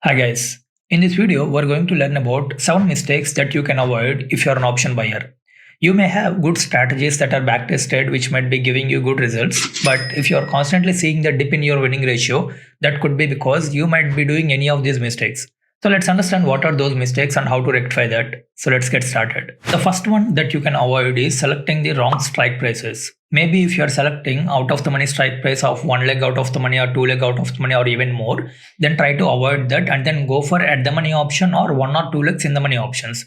Hi guys, in this video we're going to learn about 7 mistakes that you can avoid if you're an option buyer. You may have good strategies that are backtested which might be giving you good results, but if you're constantly seeing the dip in your winning ratio, that could be because you might be doing any of these mistakes. So let's understand what are those mistakes and how to rectify that. So let's get started. The first one that you can avoid is selecting the wrong strike prices. Maybe if you are selecting out of the money strike price of 1 leg out of the money or 2 leg out of the money or even more, then try to avoid that and then go for at the money option or 1 or 2 legs in the money options.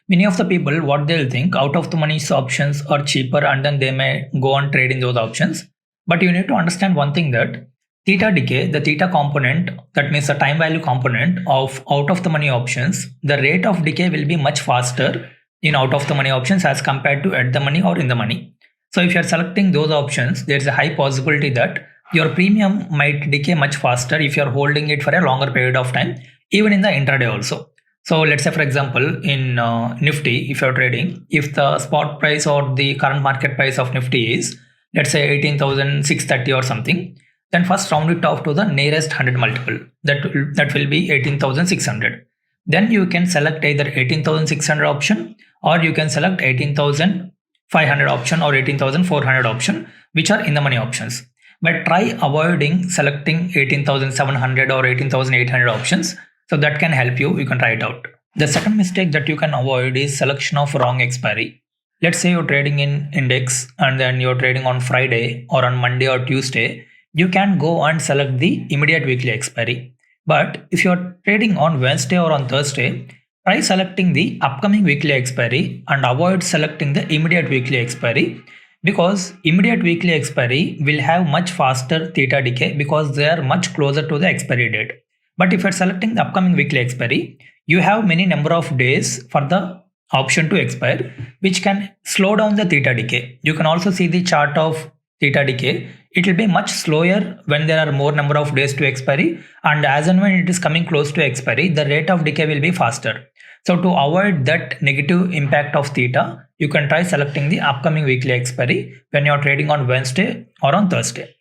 Many of the people, what they'll think, out of the money options are cheaper and then they may go on trading those options. But you need to understand one thing, that theta decay, the theta component, that means the time value component of out of the money options, the rate of decay will be much faster in out of the money options as compared to at the money or in the money. So if you are selecting those options, there is a high possibility that your premium might decay much faster if you are holding it for a longer period of time, even in the intraday also. So let's say, for example, in Nifty, if you're trading, if the spot price or the current market price of Nifty is, let's say 18,630 or something, then first round it off to the nearest 100 multiple. That will be 18,600. Then you can select either 18,600 option or you can select 18,500 option or 18,400 option, which are in the money options. But try avoiding selecting 18,700 or 18,800 options. So that can help you. You can try it out. The second mistake that you can avoid is selection of wrong expiry. Let's say you're trading in index and then you're trading on Friday or on Monday or Tuesday. You can go and select the immediate weekly expiry. But if you're trading on Wednesday or on Thursday, try selecting the upcoming weekly expiry and avoid selecting the immediate weekly expiry, because immediate weekly expiry will have much faster theta decay because they are much closer to the expiry date. But if you're selecting the upcoming weekly expiry, you have many number of days for the option to expire, which can slow down the theta decay. You can also see the chart of theta decay. It will be much slower when there are more number of days to expiry, and as and when it is coming close to expiry, the rate of decay will be faster. So to avoid that negative impact of theta, you can try selecting the upcoming weekly expiry when you are trading on Wednesday or on Thursday.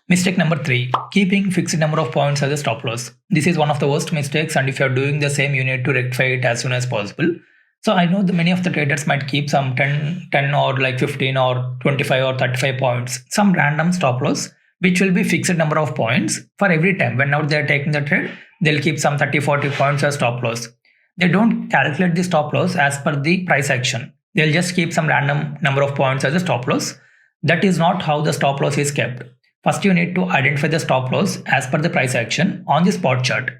Mistake number 3, keeping fixed number of points as a stop loss. This is one of the worst mistakes, and if you are doing the same, you need to rectify it as soon as possible. So I know that many of the traders might keep some 10 or like 15 or 25 or 35 points, some random stop loss, which will be fixed number of points for every time. Whenever they are taking the trade, they'll keep some 30-40 points as stop loss. They don't calculate the stop loss as per the price action. They'll just keep some random number of points as a stop loss. That is not how the stop loss is kept. First, you need to identify the stop loss as per the price action on the spot chart.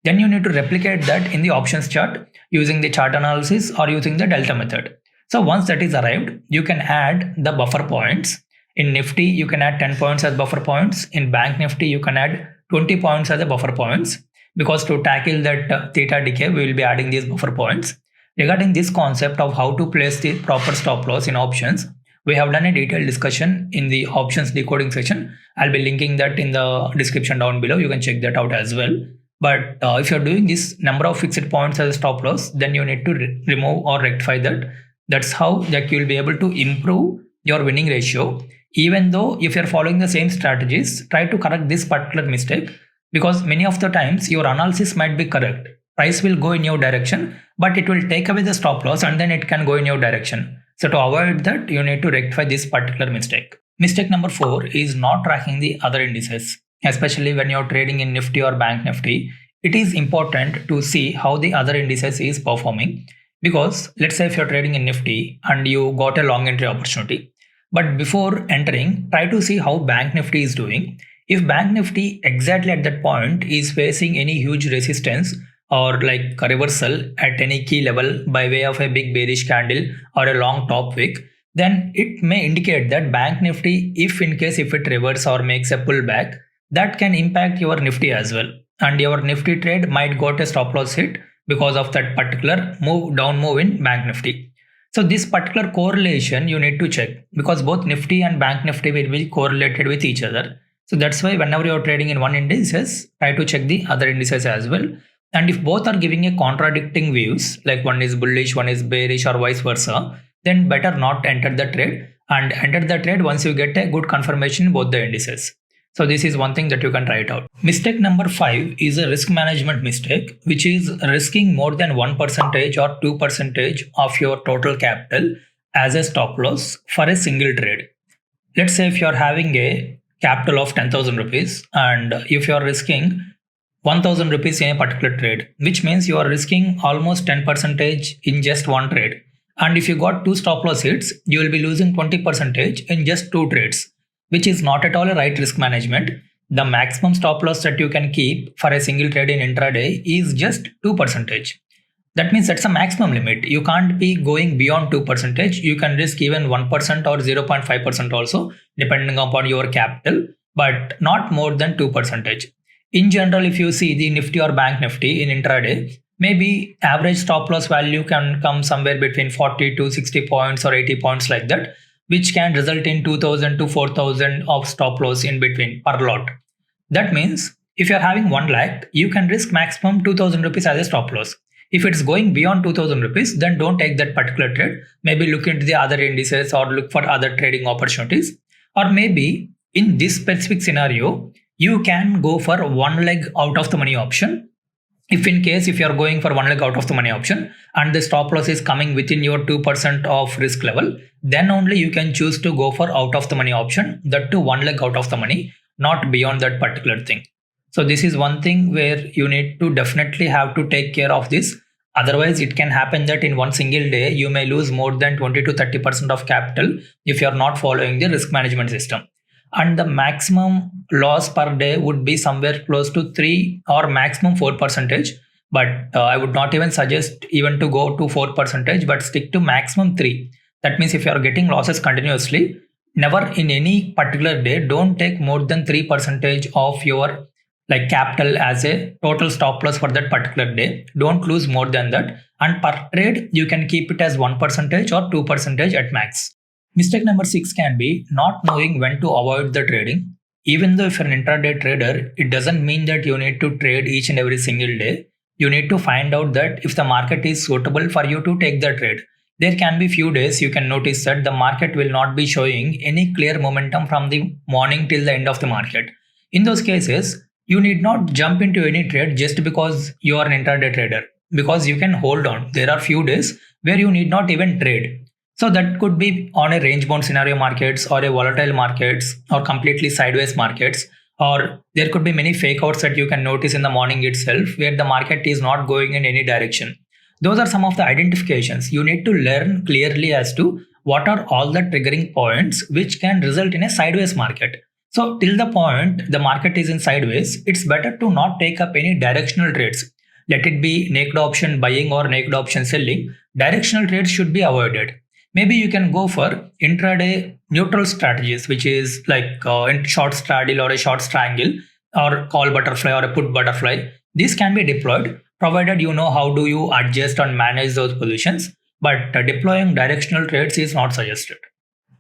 Then you need to replicate that in the options chart using the chart analysis or using the delta method. So once that is arrived, you can add the buffer points. In Nifty, you can add 10 points as buffer points. In Bank Nifty, you can add 20 points as a buffer points, because to tackle that theta decay, we will be adding these buffer points. Regarding this concept of how to place the proper stop loss in options, we have done a detailed discussion in the options decoding session. I'll be linking that in the description down below. You can check that out as well. But if you're doing this number of fixed points as a stop loss, then you need to remove or rectify that. That's how that you'll be able to improve your winning ratio. Even though if you're following the same strategies, try to correct this particular mistake, because many of the times your analysis might be correct. Price will go in your direction, but it will take away the stop loss and then it can go in your direction. So to avoid that, you need to rectify this particular mistake. Mistake number 4 is not tracking the other indices. Especially when you're trading in Nifty or Bank Nifty, it is important to see how the other indices is performing. Because let's say if you're trading in Nifty and you got a long entry opportunity, but before entering, try to see how Bank Nifty is doing. If Bank Nifty exactly at that point is facing any huge resistance or like a reversal at any key level by way of a big bearish candle or a long top wick, then it may indicate that Bank Nifty, if it reverses or makes a pullback, that can impact your Nifty as well. And your Nifty trade might got a stop loss hit because of that particular down move in Bank Nifty. So this particular correlation you need to check, because both Nifty and Bank Nifty will be correlated with each other. So that's why whenever you're trading in one indices, try to check the other indices as well. And if both are giving a contradicting views, like one is bullish, one is bearish or vice versa, then better not enter the trade, and enter the trade once you get a good confirmation in both the indices. So this is one thing that you can try it out. Mistake number 5 is a risk management mistake, which is risking more than 1% or 2% of your total capital as a stop loss for a single trade. Let's say if you're having a capital of 10,000 rupees and if you're risking 1000 rupees in a particular trade, which means you are risking almost 10% in just one trade. And if you got two stop loss hits, you will be losing 20% in just two trades, which is not at all a right risk management. The maximum stop loss that you can keep for a single trade in intraday is just 2%. That means that's a maximum limit. You can't be going beyond 2%. You can risk even 1% or 0.5% also, depending upon your capital, but not more than 2%. In general, if you see the Nifty or Bank Nifty in intraday, maybe average stop loss value can come somewhere between 40 to 60 points or 80 points like that, which can result in 2000 to 4000 of stop loss in between per lot. That means if you're having 1 lakh, you can risk maximum 2000 rupees as a stop loss. If it's going beyond 2000 rupees, then don't take that particular trade. Maybe look into the other indices or look for other trading opportunities. Or maybe in this specific scenario, you can go for 1 leg out of the money option. If you're going for 1 leg out of the money option and the stop loss is coming within your 2% of risk level, then only you can choose to go for out of the money option, that to 1 leg out of the money, not beyond that particular thing. So this is one thing where you need to definitely have to take care of this. Otherwise, it can happen that in one single day, you may lose more than 20 to 30% of capital if you're not following the risk management system. And the maximum loss per day would be somewhere close to 3 or maximum 4%. But I would not even suggest even to go to 4%, but stick to maximum 3. That means if you are getting losses continuously, never in any particular day, don't take more than 3% of your capital as a total stop loss for that particular day. Don't lose more than that. And per trade, you can keep it as 1% or 2% at max. Mistake number 6 can be not knowing when to avoid the trading. Even though if you're an intraday trader, it doesn't mean that you need to trade each and every single day. You need to find out that if the market is suitable for you to take the trade. There can be few days you can notice that the market will not be showing any clear momentum from the morning till the end of the market. In those cases, you need not jump into any trade just because you are an intraday trader, because you can hold on. There are few days where you need not even trade. So that could be on a range bound scenario markets or a volatile markets or completely sideways markets, or there could be many fake outs that you can notice in the morning itself where the market is not going in any direction. Those are some of the identifications. You need to learn clearly as to what are all the triggering points which can result in a sideways market. So till the point the market is in sideways, it's better to not take up any directional trades. Let it be naked option buying or naked option selling. Directional trades should be avoided. Maybe you can go for intraday neutral strategies, which is like in short straddle or a short strangle or call butterfly or a put butterfly. These can be deployed provided you know how do you adjust and manage those positions. But deploying directional trades is not suggested.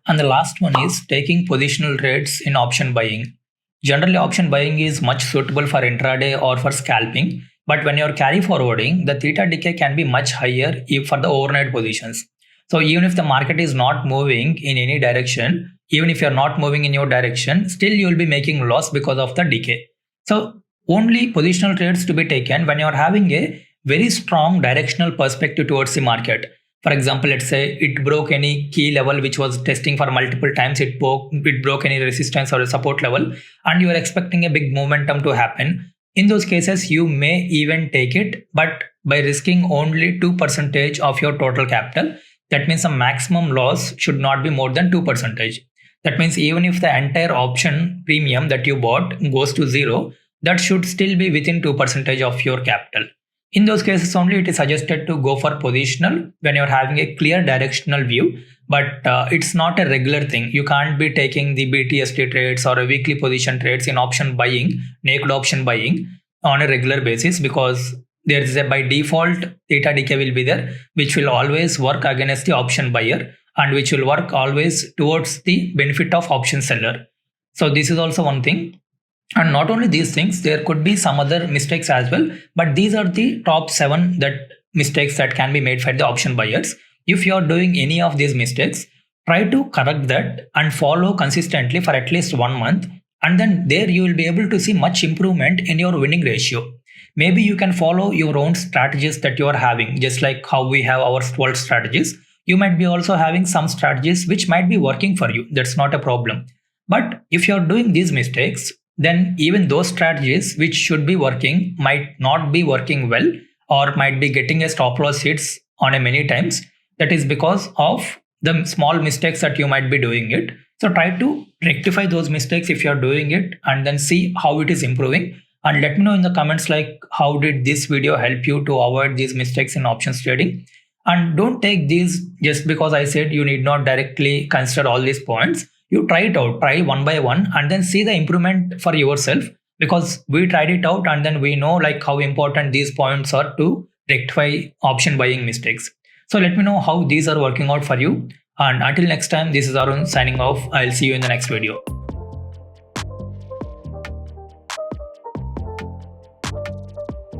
And the last one is taking positional trades in option buying. Generally, option buying is much suitable for intraday or for scalping. But when you're carry forwarding, the theta decay can be much higher for the overnight positions. So even if the market is not moving in any direction, even if you're not moving in your direction, still you'll be making loss because of the decay. So only positional trades to be taken when you're having a very strong directional perspective towards the market. For example, let's say it broke any key level which was testing for multiple times, it broke any resistance or a support level, and you are expecting a big momentum to happen. In those cases, you may even take it, but by risking only 2% of your total capital. That means the maximum loss should not be more than 2%. That means even if the entire option premium that you bought goes to 0, that should still be within 2% of your capital. In those cases only, it is suggested to go for positional when you're having a clear directional view, but it's not a regular thing. You can't be taking the BTST trades or a weekly position trades in option buying, naked option buying on a regular basis, because there is a by default theta decay will be there, which will always work against the option buyer and which will work always towards the benefit of option seller. So this is also one thing. And not only these things, there could be some other mistakes as well, but these are the top 7 mistakes that can be made for the option buyers. If you are doing any of these mistakes, try to correct that and follow consistently for at least 1 month. And then there you will be able to see much improvement in your winning ratio. Maybe you can follow your own strategies that you are having, just like how we have our 12 strategies. You might be also having some strategies which might be working for you. That's not a problem. But if you are doing these mistakes, then even those strategies which should be working might not be working well, or might be getting a stop loss hits on a many times. That is because of the small mistakes that you might be doing it. So try to rectify those mistakes if you're doing it, and then see how it is improving. And let me know in the comments like how did this video help you to avoid these mistakes in options trading. And don't take these just because I said. You need not directly consider all these points. You try it out, try one by one, and then see the improvement for yourself, because we tried it out and then we know like how important these points are to rectify option buying mistakes. So let me know how these are working out for you. And until next time, this is Arun signing off. I'll see you in the next video.